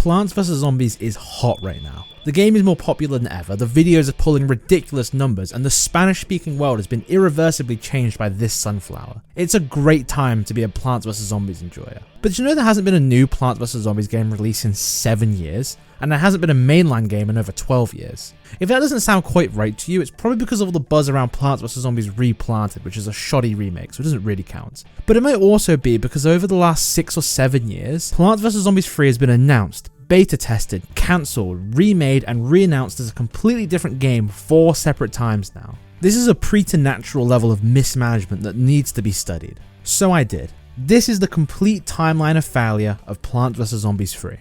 Plants vs Zombies is hot right now. The game is more popular than ever, the videos are pulling ridiculous numbers, and the Spanish speaking world has been irreversibly changed by this sunflower. It's a great time to be a Plants vs Zombies enjoyer. But did you know there hasn't been a new Plants vs Zombies game released in 7 years? And there hasn't been a mainline game in over 12 years. If that doesn't sound quite right to you, it's probably because of all the buzz around Plants vs Zombies Replanted, which is a shoddy remake, so it doesn't really count. But it might also be because over the last 6 or 7 years, Plants vs Zombies 3 has been announced, beta tested, cancelled, remade, and re-announced as a completely different game 4 separate times now. This is a preternatural level of mismanagement that needs to be studied. So I did. This is the complete timeline of failure of Plants vs Zombies 3.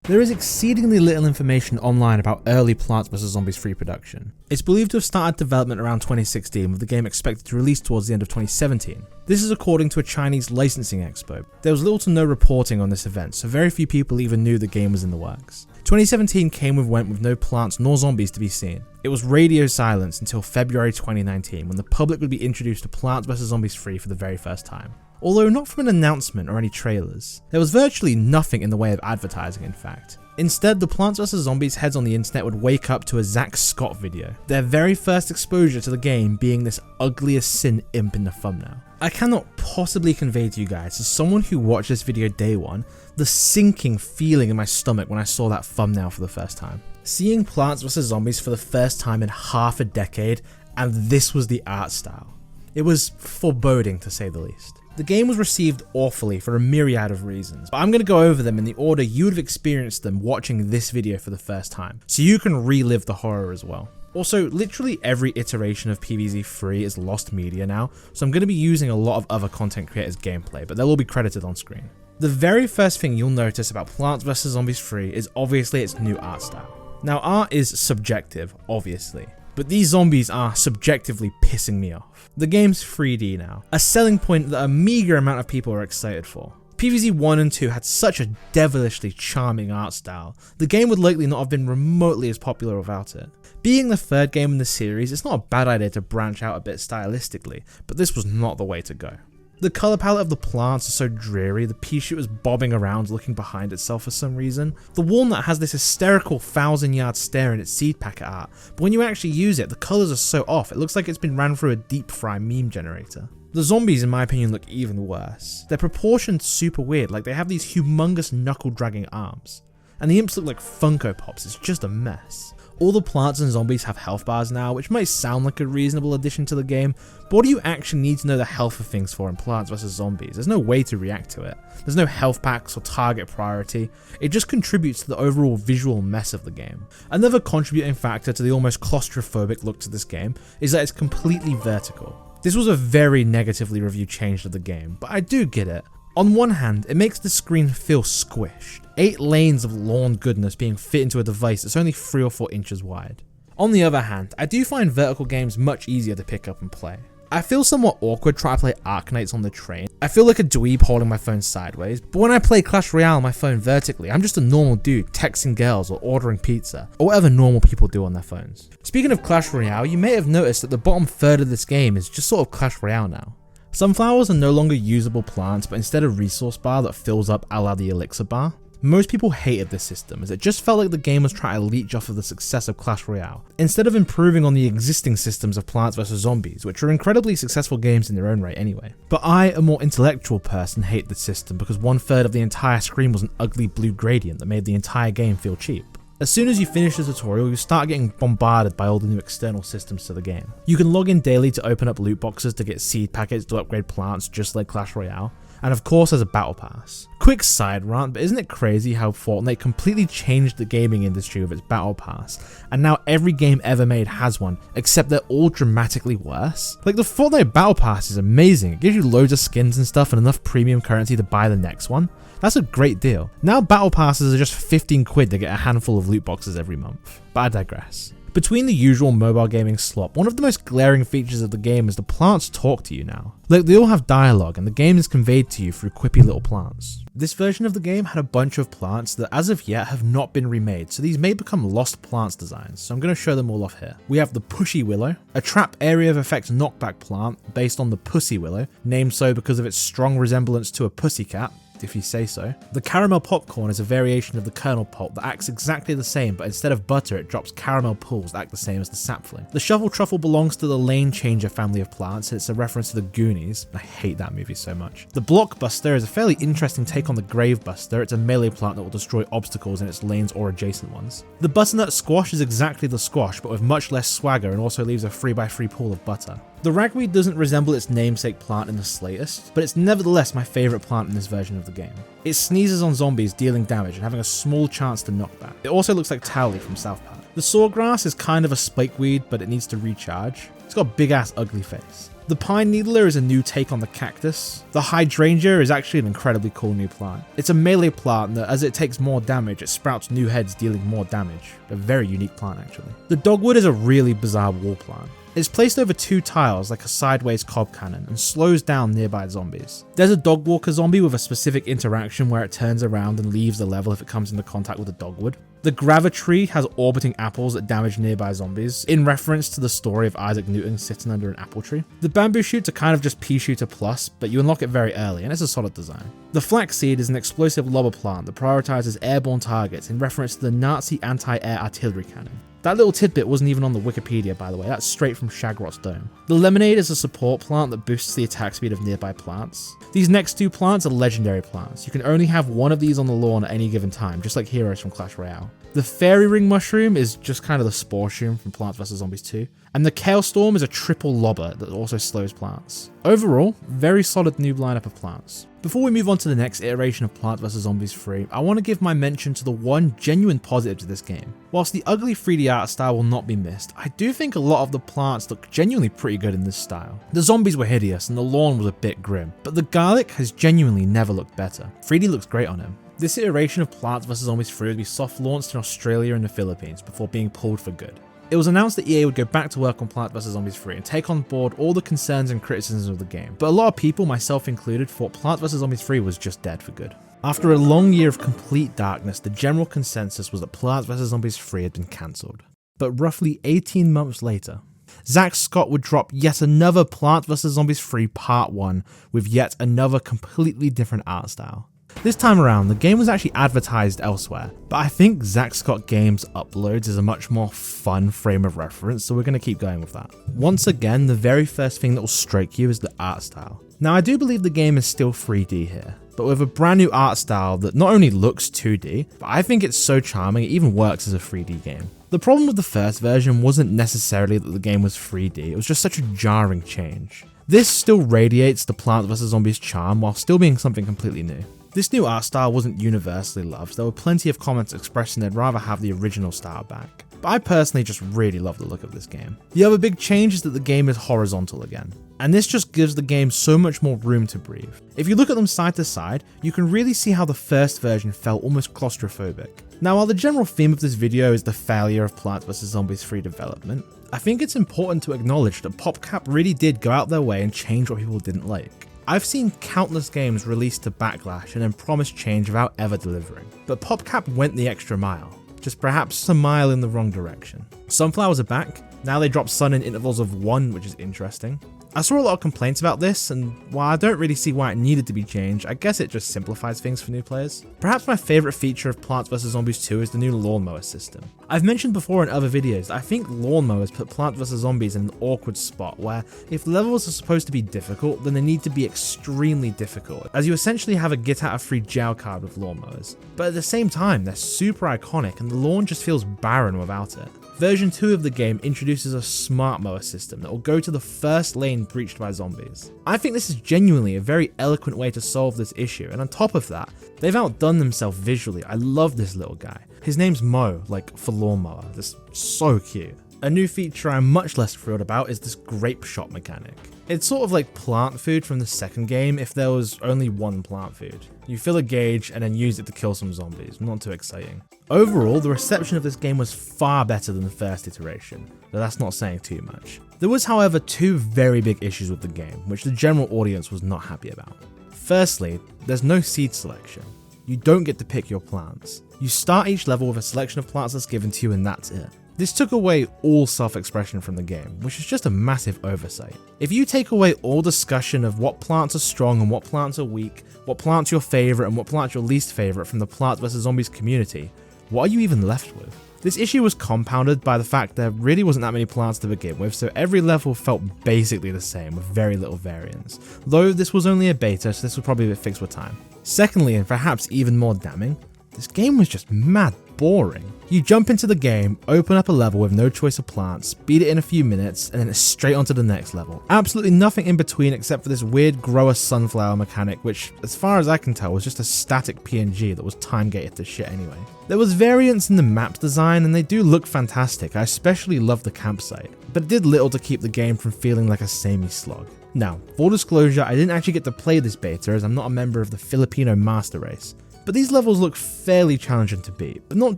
There is exceedingly little information online about early Plants vs Zombies 3 production. It's believed to have started development around 2016, with the game expected to release towards the end of 2017. This is according to a Chinese licensing expo. There was little to no reporting on this event, so very few people even knew the game was in the works. 2017 came and went with no plants nor zombies to be seen. It was radio silence until February 2019, when the public would be introduced to Plants vs Zombies 3 for the very first time. Although not from an announcement or any trailers. There was virtually nothing in the way of advertising, in fact. Instead, the Plants vs Zombies heads on the internet would wake up to a Zackscott video, their very first exposure to the game being this ugliest sin imp in the thumbnail. I cannot possibly convey to you guys, as someone who watched this video day one, the sinking feeling in my stomach when I saw that thumbnail for the first time. Seeing Plants vs Zombies for the first time in half a decade, and this was the art style. It was foreboding, to say the least. The game was received awfully for a myriad of reasons, but I'm going to go over them in the order you would have experienced them watching this video for the first time, so you can relive the horror as well. Also, literally every iteration of PVZ 3 is lost media now, so I'm going to be using a lot of other content creators' gameplay, but they'll all be credited on screen. The very first thing you'll notice about Plants vs Zombies 3 is obviously its new art style. Now, art is subjective, obviously, but these zombies are subjectively pissing me off. The game's 3D now, a selling point that a meager amount of people are excited for. PVZ 1 and 2 had such a devilishly charming art style, the game would likely not have been remotely as popular without it. Being the third game in the series, it's not a bad idea to branch out a bit stylistically, but this was not the way to go. The colour palette of the plants is so dreary, the pea shoot was bobbing around looking behind itself for some reason. The walnut has this hysterical 1,000-yard stare in its seed packet art, but when you actually use it, the colours are so off, it looks like it's been ran through a deep fry meme generator. The zombies, in my opinion, look even worse. They're proportioned super weird, like they have these humongous knuckle-dragging arms. And the imps look like Funko Pops, it's just a mess. All the plants and zombies have health bars now, which might sound like a reasonable addition to the game, but what do you actually need to know the health of things for in Plants vs Zombies? There's no way to react to it. There's no health packs or target priority, it just contributes to the overall visual mess of the game. Another contributing factor to the almost claustrophobic look to this game is that it's completely vertical. This was a very negatively reviewed change to the game, but I do get it. On one hand, it makes the screen feel squished, 8 lanes of lawn goodness being fit into a device that's only 3 or 4 inches wide. On the other hand, I do find vertical games much easier to pick up and play. I feel somewhat awkward trying to play Arknights on the train. I feel like a dweeb holding my phone sideways, but when I play Clash Royale on my phone vertically, I'm just a normal dude texting girls or ordering pizza, or whatever normal people do on their phones. Speaking of Clash Royale, you may have noticed that the bottom third of this game is just sort of Clash Royale now. Sunflowers are no longer usable plants, but instead a resource bar that fills up a la the elixir bar. Most people hated this system, as it just felt like the game was trying to leech off of the success of Clash Royale, instead of improving on the existing systems of Plants vs Zombies, which are incredibly successful games in their own right anyway. But I, a more intellectual person, hate this system because 1/3 of the entire screen was an ugly blue gradient that made the entire game feel cheap. As soon as you finish the tutorial, you start getting bombarded by all the new external systems to the game. You can log in daily to open up loot boxes to get seed packets to upgrade plants just like Clash Royale, and of course there's a battle pass. Quick side rant, but isn't it crazy how Fortnite completely changed the gaming industry with its battle pass, and now every game ever made has one, except they're all dramatically worse? Like, the Fortnite battle pass is amazing, it gives you loads of skins and stuff and enough premium currency to buy the next one. That's a great deal. Now battle passes are just 15 quid to get a handful of loot boxes every month, but I digress. Between the usual mobile gaming slop, one of the most glaring features of the game is the plants talk to you now. Like, they all have dialogue and the game is conveyed to you through quippy little plants. This version of the game had a bunch of plants that as of yet have not been remade, so these may become lost plants designs, so I'm going to show them all off here. We have the Pushy Willow, a trap area of effect knockback plant based on the Pussy Willow, named so because of its strong resemblance to a pussycat. perfect if you say so. The caramel popcorn is a variation of the kernel pulp that acts exactly the same, but instead of butter it drops caramel pools that act the same as the sapling. The shovel truffle belongs to the lane changer family of plants, and it's a reference to the Goonies. I hate that movie so much. The blockbuster is a fairly interesting take on the gravebuster. It's a melee plant that will destroy obstacles in its lanes or adjacent ones. The butternut squash is exactly the squash, but with much less swagger, and also leaves a 3x3 pool of butter. The ragweed doesn't resemble its namesake plant in the slightest, but it's nevertheless my favourite plant in this version of the game. It sneezes on zombies, dealing damage and having a small chance to knock back. It also looks like Towley from South Park. The sawgrass is kind of a spikeweed, but it needs to recharge. It's got a big ass ugly face. The pine needler is a new take on the cactus. The hydrangea is actually an incredibly cool new plant. It's a melee plant that as it takes more damage, it sprouts new heads dealing more damage. A very unique plant actually. The dogwood is a really bizarre wall plant. It's placed over 2 tiles like a sideways cob cannon and slows down nearby zombies. There's a dog walker zombie with a specific interaction where it turns around and leaves the level if it comes into contact with a dogwood. The gravitree has orbiting apples that damage nearby zombies, in reference to the story of Isaac Newton sitting under an apple tree. The bamboo shoots are kind of just pea shooter plus, but you unlock it very early and it's a solid design. The flaxseed is an explosive lobber plant that prioritizes airborne targets in reference to the Nazi anti-air artillery cannon. That little tidbit wasn't even on the Wikipedia, by the way, that's straight from Shagrot's dome. The lemonade is a support plant that boosts the attack speed of nearby plants. These next 2 plants are legendary plants. You can only have one of these on the lawn at any given time, just like heroes from Clash Royale. The fairy ring mushroom is just kind of the spore shroom from Plants vs Zombies 2. And the kale storm is a triple lobber that also slows plants. Overall, very solid new lineup of plants. Before we move on to the next iteration of Plants vs Zombies 3, I want to give my mention to the one genuine positive to this game. Whilst the ugly 3D art style will not be missed, I do think a lot of the plants look genuinely pretty good in this style. The zombies were hideous and the lawn was a bit grim, but the garlic has genuinely never looked better. 3D looks great on him. This iteration of Plants vs Zombies 3 would be soft launched in Australia and the Philippines before being pulled for good. It was announced that EA would go back to work on Plants vs Zombies 3 and take on board all the concerns and criticisms of the game, but a lot of people, myself included, thought Plants vs Zombies 3 was just dead for good. After a long year of complete darkness, the general consensus was that Plants vs Zombies 3 had been cancelled. But roughly 18 months later, Zackscott would drop yet another Plants vs Zombies 3 Part 1 with yet another completely different art style. This time around, the game was actually advertised elsewhere, but I think Zackscott Games Uploads is a much more fun frame of reference, so we're going to keep going with that. Once again, the very first thing that will strike you is the art style. Now, I do believe the game is still 3D here, but with a brand new art style that not only looks 2D, but I think it's so charming it even works as a 3D game. The problem with the first version wasn't necessarily that the game was 3D, it was just such a jarring change. This still radiates the Plants vs Zombies charm while still being something completely new. This new art style wasn't universally loved. There were plenty of comments expressing they'd rather have the original style back, but I personally just really love the look of this game. The other big change is that the game is horizontal again, and this just gives the game so much more room to breathe. If you look at them side to side, you can really see how the first version felt almost claustrophobic. Now, while the general theme of this video is the failure of Plants vs Zombies 3 development, I think it's important to acknowledge that PopCap really did go out their way and change what people didn't like. I've seen countless games released to backlash and then promise change without ever delivering, but PopCap went the extra mile, just perhaps a mile in the wrong direction. Sunflowers are back, now they drop sun in intervals of 1, which is interesting. I saw a lot of complaints about this, and while I don't really see why it needed to be changed, I guess it just simplifies things for new players. Perhaps my favourite feature of Plants vs Zombies 2 is the new lawnmower system. I've mentioned before in other videos that I think lawnmowers put Plants vs Zombies in an awkward spot where if levels are supposed to be difficult, then they need to be extremely difficult, as you essentially have a get out of free jail card with lawnmowers. But at the same time, they're super iconic and the lawn just feels barren without it. Version 2 of the game introduces a smart mower system that will go to the first lane breached by zombies. I think this is genuinely a very eloquent way to solve this issue, and on top of that, they've outdone themselves visually. I love this little guy. His name's Mo, like for lawnmower, just so cute. A new feature I'm much less thrilled about is this grape shot mechanic. It's sort of like plant food from the second game if there was only one plant food. You fill a gauge and then use it to kill some zombies, not too exciting. Overall, the reception of this game was far better than the first iteration, but that's not saying too much. There was, however, 2 very big issues with the game, which the general audience was not happy about. Firstly, there's no seed selection. You don't get to pick your plants. You start each level with a selection of plants that's given to you and that's it. This took away all self-expression from the game, which is just a massive oversight. If you take away all discussion of what plants are strong and what plants are weak, what plants your favourite and what plants your least favourite from the Plants vs Zombies community, what are you even left with? This issue was compounded by the fact there really wasn't that many plants to begin with, so every level felt basically the same with very little variance, though this was only a beta, so this will probably be fixed with time. Secondly, and perhaps even more damning, this game was just mad boring. You jump into the game, open up a level with no choice of plants, beat it in a few minutes, and then it's straight onto the next level. Absolutely nothing in between except for this weird grower sunflower mechanic, which, as far as I can tell, was just a static PNG that was time gated to shit anyway. There was variance in the map design, and they do look fantastic. I especially love the campsite, but it did little to keep the game from feeling like a samey slog. Now, full disclosure, I didn't actually get to play this beta as I'm not a member of the Filipino master race. But these levels look fairly challenging to beat, but not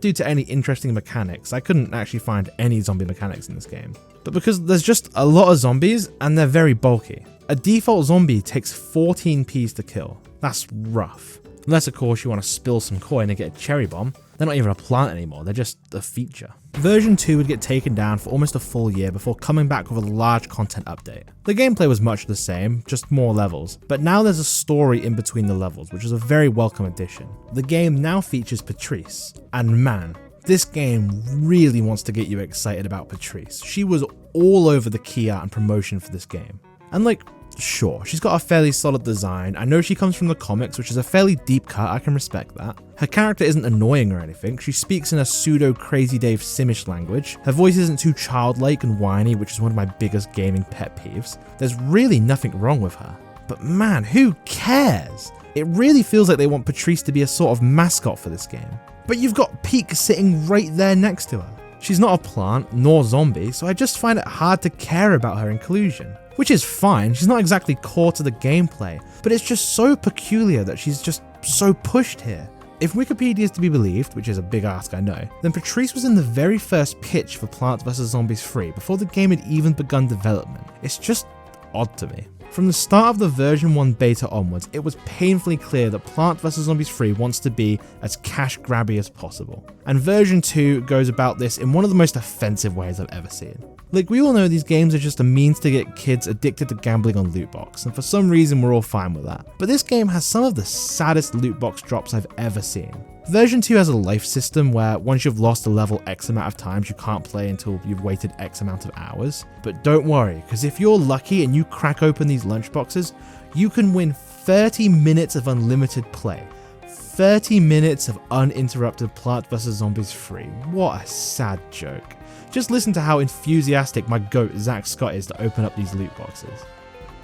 due to any interesting mechanics. I couldn't actually find any zombie mechanics in this game, but because there's just a lot of zombies and they're very bulky. A default zombie takes 14 Ps to kill. That's rough. Unless of course you want to spill some coin and get a cherry bomb. They're not even a plant anymore, they're just a feature. Version 2 would get taken down for almost a full year before coming back with a large content update. The gameplay was much the same, just more levels, but now there's a story in between the levels, which is a very welcome addition. The game now features Patrice, and man, this game really wants to get you excited about Patrice. She was all over the key art and promotion for this game. And like, sure, she's got a fairly solid design. I know she comes from the comics, which is a fairly deep cut, I can respect that. Her character isn't annoying or anything, she speaks in a pseudo Crazy Dave Simish language. Her voice isn't too childlike and whiny, which is one of my biggest gaming pet peeves. There's really nothing wrong with her. But man, who cares? It really feels like they want Patrice to be a sort of mascot for this game. But you've got Peak sitting right there next to her. She's not a plant, nor zombie, so I just find it hard to care about her inclusion. Which is fine, she's not exactly core to the gameplay, but it's just so peculiar that she's just so pushed here. If Wikipedia is to be believed, which is a big ask I know, then Patrice was in the very first pitch for Plants vs Zombies 3 before the game had even begun development. It's just odd to me. From the start of the version 1 beta onwards, it was painfully clear that Plants vs Zombies 3 wants to be as cash grabby as possible. And version 2 goes about this in one of the most offensive ways I've ever seen. Like, we all know these games are just a means to get kids addicted to gambling on loot box, and for some reason we're all fine with that. But this game has some of the saddest loot box drops I've ever seen. Version 2 has a life system where once you've lost a level X amount of times, you can't play until you've waited X amount of hours. But don't worry, because if you're lucky and you crack open these lunchboxes, you can win 30 minutes of unlimited play. 30 minutes of uninterrupted Plants vs Zombies 3. What a sad joke. Just listen to how enthusiastic my goat Zackscott is to open up these loot boxes.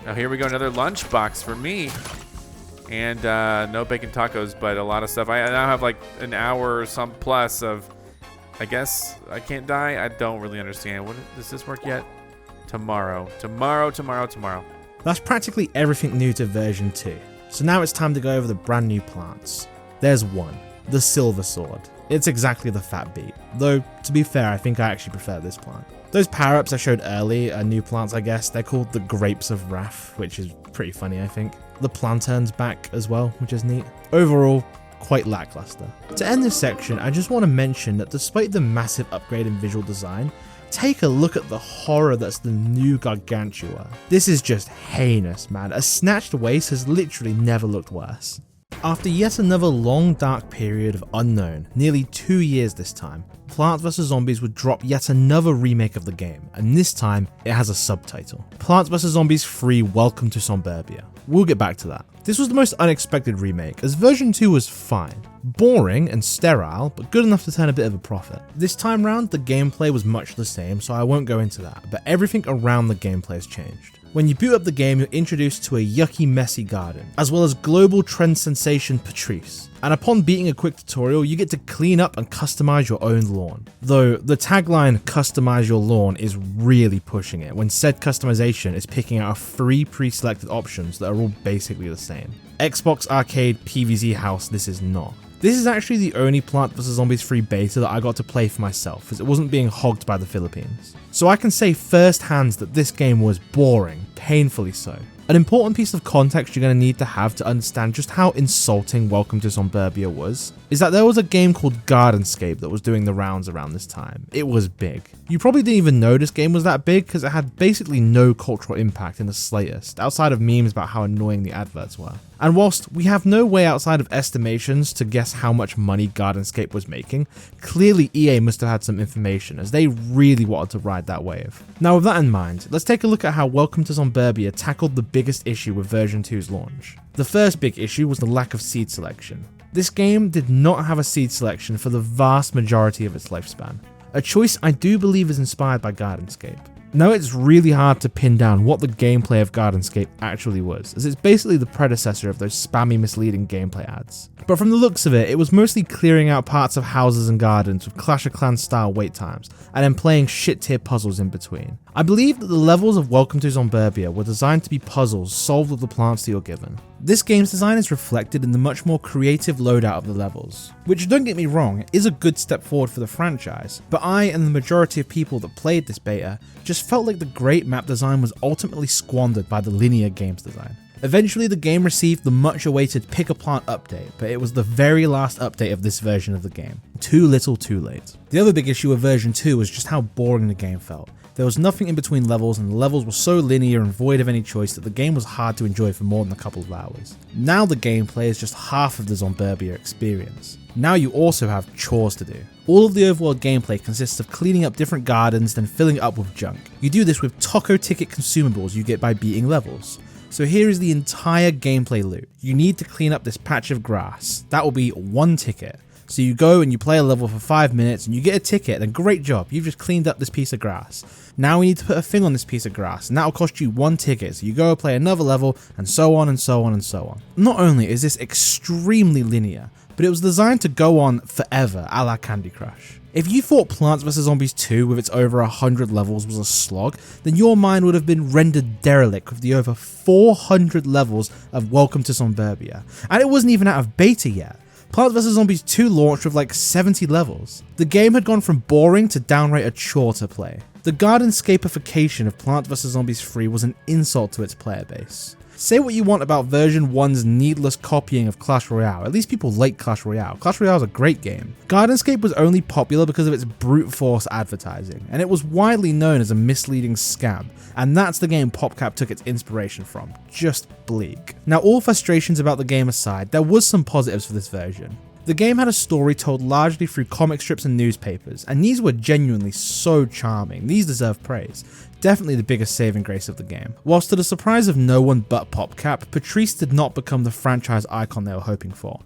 Now here we go, another lunch box for me. And no bacon tacos, but a lot of stuff. I now have like an hour or some plus of, I guess I can't die. I don't really understand. Does this work yet? Tomorrow. That's practically everything new to version 2. So now it's time to go over the brand new plants. There's one, the Silver Sword. It's exactly the fat beat, though to be fair I think I actually prefer this plant. Those power-ups I showed early are new plants I guess, they're called the Grapes of Wrath, which is pretty funny I think. The Plantern's back as well, which is neat. Overall, quite lackluster. To end this section, I just want to mention that despite the massive upgrade in visual design, take a look at the horror that's the new Gargantua. This is just heinous, man. A snatched waist has literally never looked worse. After yet another long dark period of unknown, nearly 2 years this time, Plants vs Zombies would drop yet another remake of the game, and this time it has a subtitle. Plants vs Zombies 3 Welcome to Zombia. We'll get back to that. This was the most unexpected remake, as version 2 was fine. Boring and sterile, but good enough to turn a bit of a profit. This time round, the gameplay was much the same, so I won't go into that, but everything around the gameplay has changed. When you boot up the game, you're introduced to a yucky, messy garden, as well as global trend sensation Patrice. And upon beating a quick tutorial, you get to clean up and customize your own lawn. Though the tagline, customize your lawn, is really pushing it, when said customization is picking out 3 pre-selected options that are all basically the same. Xbox Arcade PVZ House, this is not. This is actually the only Plants vs Zombies 3 beta that I got to play for myself, as it wasn't being hogged by the Philippines. So I can say firsthand that this game was boring, painfully so. An important piece of context you're going to need to have to understand just how insulting Welcome to Zombia was is that there was a game called Gardenscape that was doing the rounds around this time. It was big. You probably didn't even know this game was that big because it had basically no cultural impact in the slightest, outside of memes about how annoying the adverts were. And whilst we have no way outside of estimations to guess how much money Gardenscape was making, clearly EA must have had some information as they really wanted to ride that wave. Now with that in mind, let's take a look at how Welcome to Zombia tackled the biggest issue with version 2's launch. The first big issue was the lack of seed selection. This game did not have a seed selection for the vast majority of its lifespan, a choice I do believe is inspired by Gardenscape. Now it's really hard to pin down what the gameplay of Gardenscape actually was, as it's basically the predecessor of those spammy misleading gameplay ads. But from the looks of it, it was mostly clearing out parts of houses and gardens with Clash of Clans style wait times, and then playing shit tier puzzles in between. I believe that the levels of Welcome to Zombia were designed to be puzzles solved with the plants that you're given. This game's design is reflected in the much more creative loadout of the levels, which, don't get me wrong, is a good step forward for the franchise, but I and the majority of people that played this beta just felt like the great map design was ultimately squandered by the linear games design. Eventually the game received the much awaited Pick a Plant update, but it was the very last update of this version of the game. Too little too late. The other big issue with version 2 was just how boring the game felt. There was nothing in between levels, and the levels were so linear and void of any choice that the game was hard to enjoy for more than a couple of hours. Now the gameplay is just half of the Zombia experience. Now you also have chores to do. All of the overworld gameplay consists of cleaning up different gardens, then filling it up with junk. You do this with taco ticket consumables you get by beating levels. So here is the entire gameplay loop. You need to clean up this patch of grass. That will be 1 ticket. So you go and you play a level for 5 minutes and you get a ticket, then great job, you've just cleaned up this piece of grass. Now we need to put a thing on this piece of grass, and that'll cost you 1 ticket, so you go play another level, and so on and so on and so on. Not only is this extremely linear, but it was designed to go on forever, a la Candy Crush. If you thought Plants vs Zombies 2 with its over 100 levels was a slog, then your mind would have been rendered derelict with the over 400 levels of Welcome to Zombia. And it wasn't even out of beta yet. Plants vs Zombies 2 launched with like 70 levels. The game had gone from boring to downright a chore to play. The Gardenscapification of Plants vs Zombies 3 was an insult to its player base. Say what you want about version 1's needless copying of Clash Royale, at least people like Clash Royale. Clash Royale is a great game. Gardenscape was only popular because of its brute force advertising, and it was widely known as a misleading scam, and that's the game PopCap took its inspiration from, just bleak. Now all frustrations about the game aside, there was some positives for this version. The game had a story told largely through comic strips and newspapers, and these were genuinely so charming. These deserve praise. Definitely the biggest saving grace of the game. Whilst to the surprise of no one but PopCap, Patrice did not become the franchise icon they were hoping for.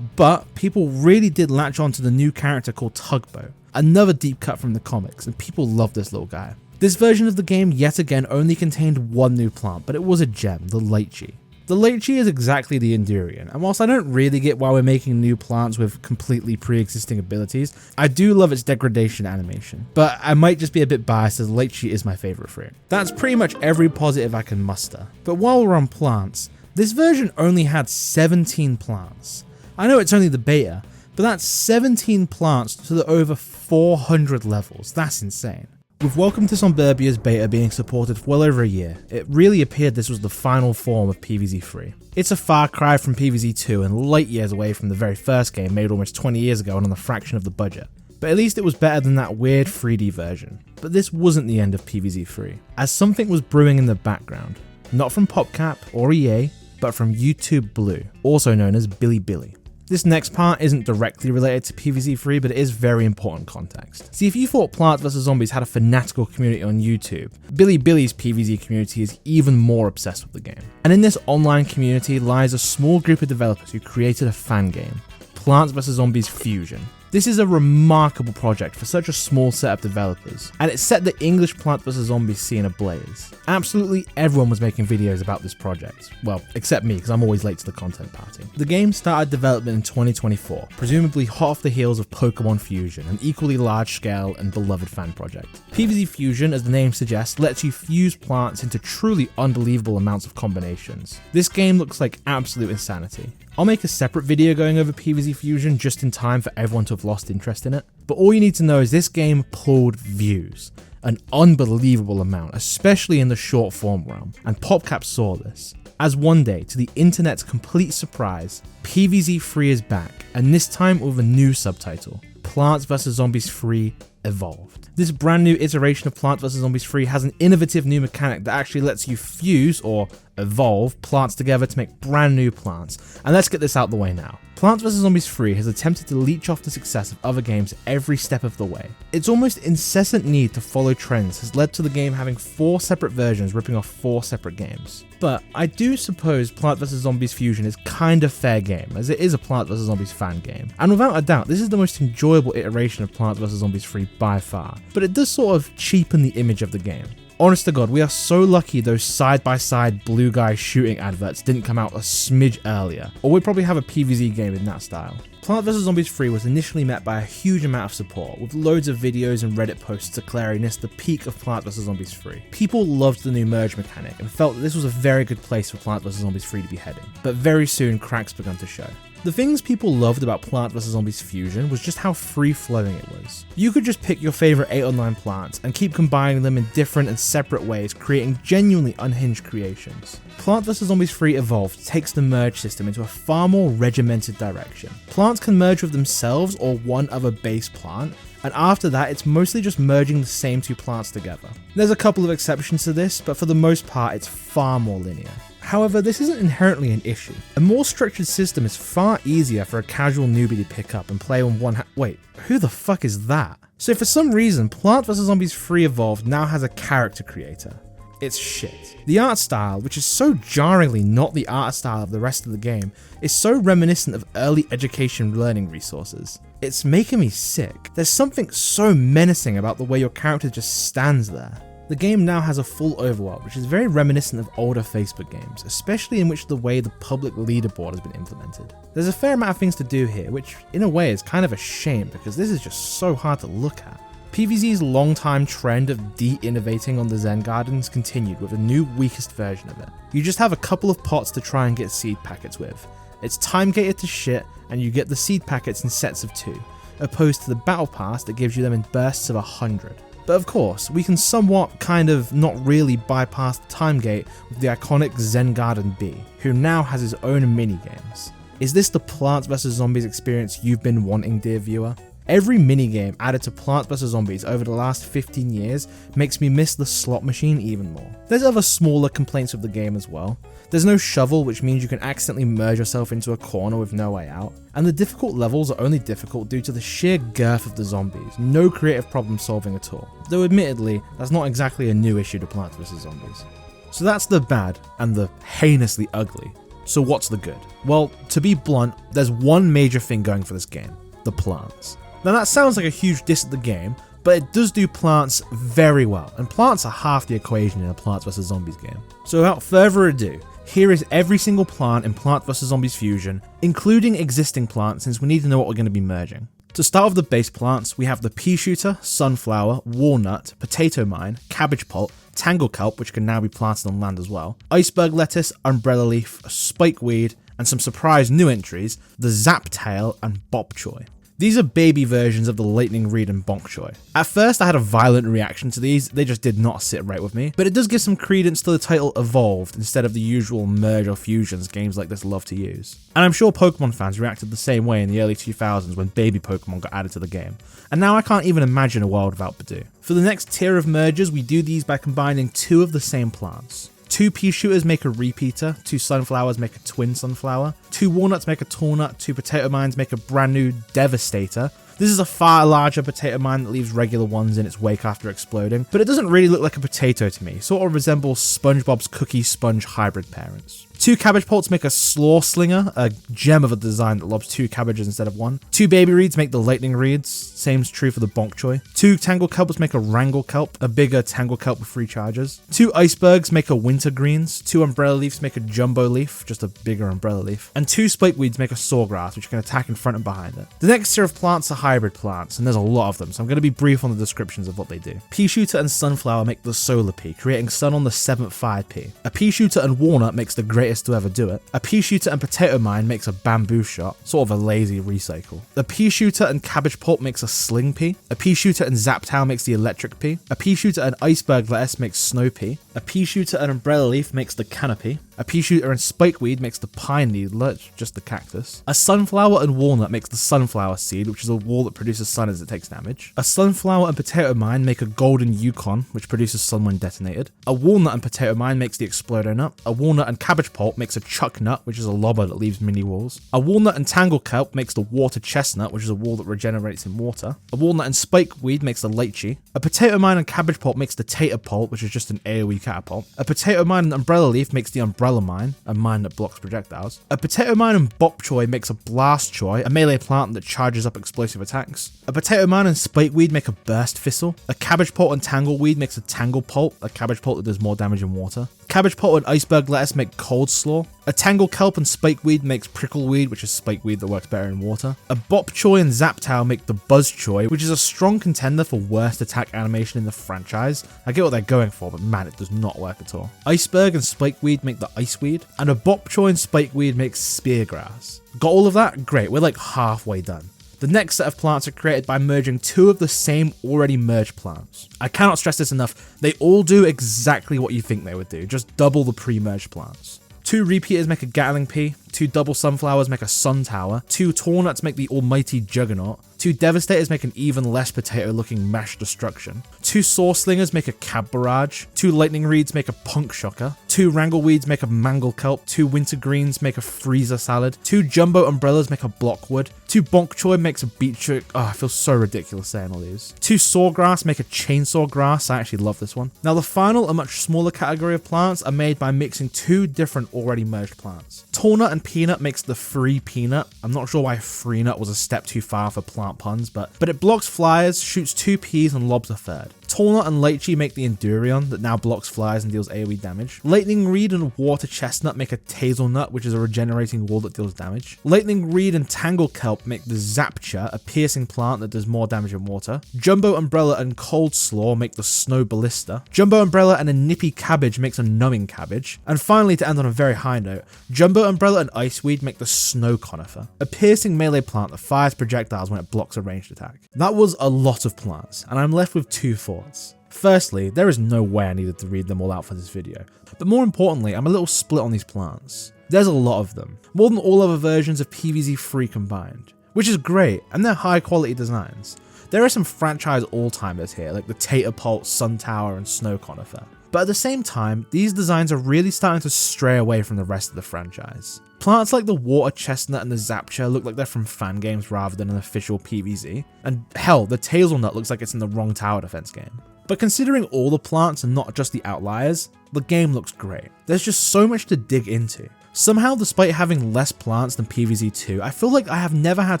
But people really did latch on to the new character called Tugboat, another deep cut from the comics, and people loved this little guy. This version of the game yet again only contained one new plant, but it was a gem, the lychee. The lychee is exactly the Endurian, and whilst I don't really get why we're making new plants with completely pre-existing abilities, I do love its degradation animation. But I might just be a bit biased as lychee is my favourite fruit. That's pretty much every positive I can muster. But while we're on plants, this version only had 17 plants. I know it's only the beta, but that's 17 plants to the over 400 levels. That's insane. With Welcome to Zombia's beta being supported for well over a year, it really appeared this was the final form of PVZ 3. It's a far cry from PVZ 2 and light years away from the very first game made almost 20 years ago and on a fraction of the budget. But at least it was better than that weird 3D version. But this wasn't the end of PVZ 3, as something was brewing in the background. Not from PopCap or EA, but from YouTube Blue, also known as Bilibili. This next part isn't directly related to PVZ 3, but it is very important context. See, if you thought Plants vs Zombies had a fanatical community on YouTube, Bilibili's PVZ community is even more obsessed with the game. And in this online community lies a small group of developers who created a fan game, Plants vs Zombies Fusion. This is a remarkable project for such a small set of developers, and it set the English Plants vs Zombies scene ablaze. Absolutely everyone was making videos about this project. Well, except me, because I'm always late to the content party. The game started development in 2024, presumably hot off the heels of Pokemon Fusion, an equally large scale and beloved fan project. PVZ Fusion, as the name suggests, lets you fuse plants into truly unbelievable amounts of combinations. This game looks like absolute insanity. I'll make a separate video going over PVZ Fusion just in time for everyone to have lost interest in it, but all you need to know is this game pulled views, an unbelievable amount, especially in the short form realm, and PopCap saw this. As one day, to the internet's complete surprise, PVZ 3 is back, and this time with a new subtitle, Plants vs Zombies 3 Evolved. This brand new iteration of Plants vs Zombies 3 has an innovative new mechanic that actually lets you fuse or evolve plants together to make brand new plants. And let's get this out the way now. Plants vs Zombies 3 has attempted to leech off the success of other games every step of the way. Its almost incessant need to follow trends has led to the game having 4 separate versions ripping off 4 separate games. But I do suppose Plants vs Zombies Fusion is kind of fair game, as it is a Plants vs Zombies fan game. And without a doubt, this is the most enjoyable iteration of Plants vs Zombies 3 by far, but it does sort of cheapen the image of the game. Honest to God, we are so lucky those side-by-side blue guy shooting adverts didn't come out a smidge earlier, or we'd probably have a PVZ game in that style. Plants vs Zombies 3 was initially met by a huge amount of support, with loads of videos and Reddit posts declaring this the peak of Plants vs Zombies 3. People loved the new merge mechanic and felt that this was a very good place for Plants vs Zombies 3 to be heading, but very soon cracks began to show. The things people loved about Plants vs Zombies Fusion was just how free-flowing it was. You could just pick your favorite 8 or 9 plants and keep combining them in different and separate ways, creating genuinely unhinged creations. Plants vs Zombies 3 Evolved takes the merge system into a far more regimented direction. Plants can merge with themselves or one other base plant, and after that it's mostly just merging the same 2 plants together. There's a couple of exceptions to this, but for the most part it's far more linear. However, this isn't inherently an issue. A more structured system is far easier for a casual newbie to pick up and play on one Wait, who the fuck is that? So for some reason, Plants vs Zombies 3 Evolved now has a character creator. It's shit. The art style, which is so jarringly not the art style of the rest of the game, is so reminiscent of early education learning resources. It's making me sick. There's something so menacing about the way your character just stands there. The game now has a full overworld, which is very reminiscent of older Facebook games, especially in which the way the public leaderboard has been implemented. There's a fair amount of things to do here, which in a way is kind of a shame because this is just so hard to look at. PVZ's long-time trend of de-innovating on the Zen Gardens continued with a new weakest version of it. You just have a couple of pots to try and get seed packets with. It's time-gated to shit, and you get the seed packets in sets of 2, opposed to the battle pass that gives you them in bursts of 100. But of course, we can somewhat kind of not really bypass the time gate with the iconic Zen Garden Bee, who now has his own minigames. Is this the Plants vs Zombies experience you've been wanting, dear viewer? Every minigame added to Plants vs Zombies over the last 15 years makes me miss the slot machine even more. There's other smaller complaints with the game as well. There's no shovel, which means you can accidentally merge yourself into a corner with no way out. And the difficult levels are only difficult due to the sheer girth of the zombies, no creative problem solving at all. Though admittedly, that's not exactly a new issue to Plants vs Zombies. So that's the bad and the heinously ugly. So what's the good? Well, to be blunt, there's one major thing going for this game: the plants. Now that sounds like a huge diss at the game, but it does do plants very well, and plants are half the equation in a Plants vs Zombies game. So without further ado, here is every single plant in Plants vs Zombies Fusion, including existing plants since we need to know what we're going to be merging. To start with the base plants, we have the pea shooter, sunflower, walnut, potato mine, cabbage pulp, tangle kelp, which can now be planted on land as well, iceberg lettuce, umbrella leaf, spikeweed, and some surprise new entries, the zap tail and bok choy. These are baby versions of the lightning reed and bok choy. At first I had a violent reaction to these, they just did not sit right with me, but it does give some credence to the title Evolved instead of the usual merge or fusions games like this love to use. And I'm sure Pokemon fans reacted the same way in the early 2000s when baby Pokemon got added to the game, and now I can't even imagine a world without Badoo. For the next tier of mergers, we do these by combining 2 of the same plants. 2 pea shooters make a repeater, 2 sunflowers make a twin sunflower, 2 walnuts make a tall nut, 2 potato mines make a brand new devastator. This is a far larger potato mine that leaves regular ones in its wake after exploding, but it doesn't really look like a potato to me, sort of resembles SpongeBob's cookie sponge hybrid parents. 2 cabbage pulps make a slaw slinger, a gem of a design that lobs 2 cabbages instead of 1. 2 baby reeds make the lightning reeds, same's true for the bok choy. 2 tangle kelps make a wrangle kelp, a bigger tangle kelp with 3 charges. 2 icebergs make a winter greens, 2 umbrella leaves make a jumbo leaf, just a bigger umbrella leaf, and 2 spikeweeds make a sawgrass, which can attack in front and behind it. The next tier of plants are hybrid plants, and there's a lot of them, so I'm going to be brief on the descriptions of what they do. Pea shooter and sunflower make the solar pea, creating sun on the 7th 5p. A pea shooter and walnut makes the greatest to ever do it. A pea shooter and potato mine makes a bamboo shot, sort of a lazy recycle. A pea shooter and cabbage pulp makes a sling pea. A pea shooter and zap tail makes the electric pea. A pea shooter and iceberg lettuce makes snow pea. A pea shooter and umbrella leaf makes the canopy. A pea shooter and spikeweed makes the pine needler, it's just the cactus. A sunflower and walnut makes the sunflower seed, which is a wall that produces sun as it takes damage. A sunflower and potato mine make a golden yukon, which produces sun when detonated. A walnut and potato mine makes the explodo nut. A walnut and cabbage pulp makes a chuck nut, which is a lobber that leaves mini walls. A walnut and tangle kelp makes the water chestnut, which is a wall that regenerates in water. A walnut and spikeweed makes the lychee. A potato mine and cabbage pulp makes the tater pulp, which is just an AoE catapult. A potato mine and umbrella leaf makes the umbrella mine, a mine that blocks projectiles. A potato mine and bok choy makes a blast choy, a melee plant that charges up explosive attacks. A potato mine and spikeweed make a burst thistle. A cabbage pulp and tangleweed makes a tangle pulp, a cabbage pulp that does more damage in water. Cabbage pulp and iceberg lettuce make cold slaw. A tangle kelp and spikeweed makes prickleweed, which is spikeweed that works better in water. A bok choy and zaptow make the buzz choy, which is a strong contender for worst attack animation in the franchise. I get what they're going for, but man, it does not work at all. Iceberg and spikeweed make the iceweed, and a bok choy and spikeweed makes speargrass. Got all of that? Great, we're like halfway done. The next set of plants are created by merging two of the same already merged plants. I cannot stress this enough, they all do exactly what you think they would do, just double the pre-merged plants. 2 repeaters make a Gatling pea, 2 double sunflowers make a sun tower, 2 tornuts make the almighty juggernaut, 2 devastators make an even less potato looking mash destruction, 2 saw slingers make a cab barrage, 2 lightning reeds make a punk shocker, 2 wrangleweeds make a mangle kelp, 2 wintergreens make a freezer salad, 2 jumbo umbrellas make a blockwood, 2 bonk choy makes a beet chook. Oh, I feel so ridiculous saying all these. 2 sawgrass make a chainsaw grass. I actually love this one. Now the final, a much smaller category of plants are made by mixing 2 different already merged plants. Tornut and peanut makes the free peanut. I'm not sure why free nut was a step too far for plant puns, but it blocks flyers, shoots 2 peas and lobs a third. Tornut and lychee make the Endurion that now blocks flyers and deals AoE damage. Lightning reed and water chestnut make a Tazel nut, which is a regenerating wall that deals damage. Lightning reed and tangle kelp make the Zapcha, a piercing plant that does more damage in water. Jumbo umbrella and cold slaw make the snow ballista. Jumbo umbrella and a nippy cabbage makes a numbing cabbage. And finally, to end on a very high note, jumbo umbrella and iceweed make the snow conifer, a piercing melee plant that fires projectiles when it blocks a ranged attack. That was a lot of plants, and I'm left with 2 thoughts. Firstly, there is no way I needed to read them all out for this video, but more importantly, I'm a little split on these plants. There's a lot of them, more than all other versions of PVZ 3 combined, which is great, and they're high quality designs. There are some franchise all-timers here, like the Tater Pulse, Sun Tower, and Snow Conifer. But at the same time, these designs are really starting to stray away from the rest of the franchise. Plants like the water chestnut and the Zapcha look like they're from fan games rather than an official PVZ, and hell, the Tazel nut looks like it's in the wrong tower defense game. But considering all the plants and not just the outliers, the game looks great. There's just so much to dig into. Somehow, despite having less plants than PVZ 2, I feel like I have never had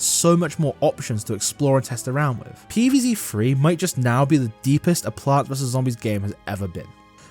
so much more options to explore and test around with. PVZ 3 might just now be the deepest a Plants vs Zombies game has ever been.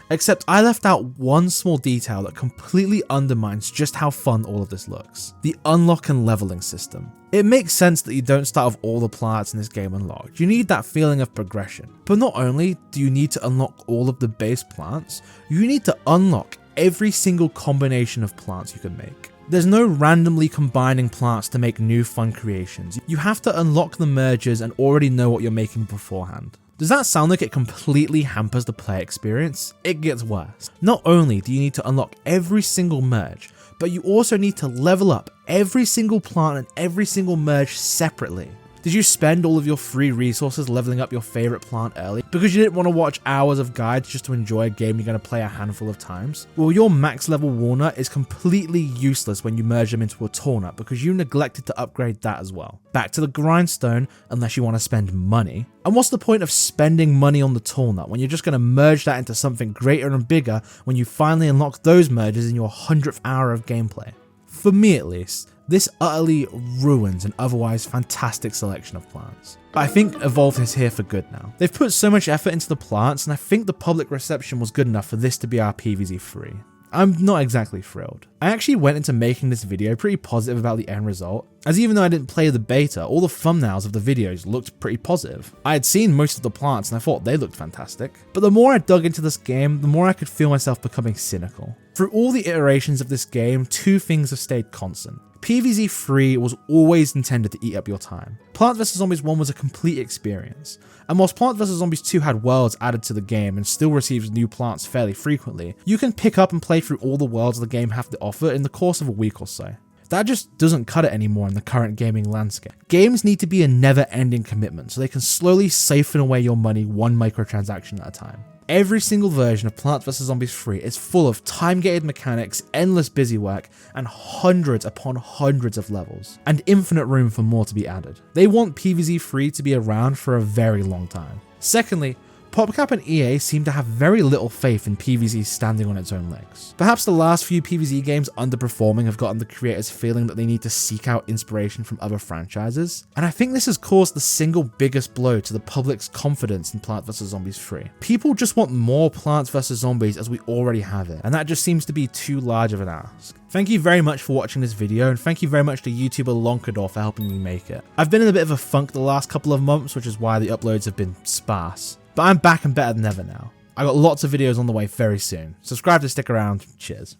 Except I left out one small detail that completely undermines just how fun all of this looks. The unlock and leveling system. It makes sense that you don't start with all the plants in this game unlocked. You need that feeling of progression. But not only do you need to unlock all of the base plants, you need to unlock every single combination of plants you can make. There's no randomly combining plants to make new fun creations. You have to unlock the mergers and already know what you're making beforehand. Does that sound like it completely hampers the play experience? It gets worse. Not only do you need to unlock every single merge, but you also need to level up every single plant and every single merge separately. Did you spend all of your free resources leveling up your favorite plant early because you didn't want to watch hours of guides just to enjoy a game you're going to play a handful of times? Well, your max level walnut is completely useless when you merge them into a tornut because you neglected to upgrade that as well. Back to the grindstone unless you want to spend money. And what's the point of spending money on the tornut when you're just going to merge that into something greater and bigger when you finally unlock those merges in your 100th hour of gameplay? For me at least, this utterly ruins an otherwise fantastic selection of plants. But I think Evolve is here for good now. They've put so much effort into the plants, and I think the public reception was good enough for this to be our PVZ 3. I'm not exactly thrilled. I actually went into making this video pretty positive about the end result, as even though I didn't play the beta, all the thumbnails of the videos looked pretty positive. I had seen most of the plants and I thought they looked fantastic. But the more I dug into this game, the more I could feel myself becoming cynical. Through all the iterations of this game, 2 things have stayed constant. PVZ 3 was always intended to eat up your time. Plants vs Zombies 1 was a complete experience, and whilst Plants vs Zombies 2 had worlds added to the game and still receives new plants fairly frequently, you can pick up and play through all the worlds the game have to offer in the course of a week or so. That just doesn't cut it anymore in the current gaming landscape. Games need to be a never-ending commitment so they can slowly siphon away your money one microtransaction at a time. Every single version of Plants vs Zombies 3 is full of time-gated mechanics, endless busy work, and hundreds upon hundreds of levels, and infinite room for more to be added. They want PVZ 3 to be around for a very long time. Secondly, PopCap and EA seem to have very little faith in PVZ standing on its own legs. Perhaps the last few PVZ games underperforming have gotten the creators feeling that they need to seek out inspiration from other franchises, and I think this has caused the single biggest blow to the public's confidence in Plants vs Zombies 3. People just want more Plants vs Zombies as we already have it, and that just seems to be too large of an ask. Thank you very much for watching this video, and thank you very much to YouTuber Lonkador for helping me make it. I've been in a bit of a funk the last couple of months, which is why the uploads have been sparse. But I'm back and better than ever now. I got lots of videos on the way very soon. Subscribe to stick around. Cheers.